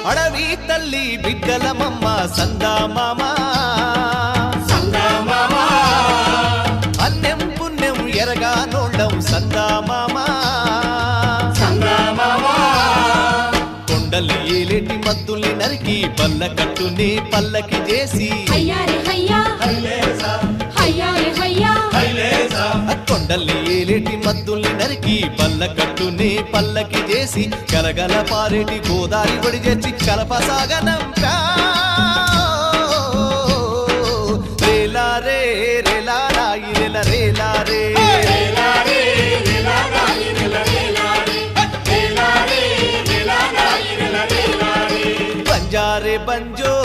అడవి తల్లి బిడ్డలమమ్మ సందామామ అన్నెం పుణ్యం ఎరగా నోళ్ళం సందామామ కొండలు ఏలేటి మద్దుల్ని నరికి పల్ల కట్టుని పల్లకి చేసి కొండల్ని ఏలేటి మద్దుల్ని నరికి పల్ల కట్టుని పల్లకి చేసి కలగల పారేటి గోదారి ఒడి చేసి కలపసాగనంపా రేలా రే రేలా రాయి రేల రేలా రే బంజారే బంజో